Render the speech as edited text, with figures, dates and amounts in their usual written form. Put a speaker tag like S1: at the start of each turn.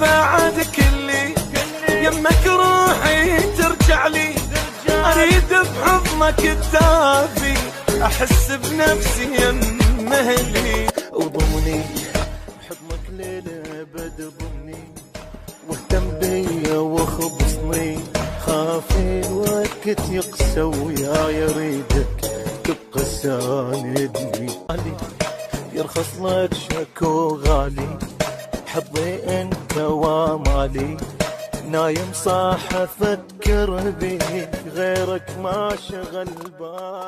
S1: بعد كلي يمك روحي ترجع لي، اريد بحضنك الدافي احس بنفسي يم اهلي. وضمني بحضنك للابد ضمني، واهتم بيا واخبصني، خاف الوقت يقسى وياي اريدك تبقى ساندني. يرخص لك شكو غالي حظي انت وامالي، نايم صاح افكر بيك غيرك ما شغل بالي.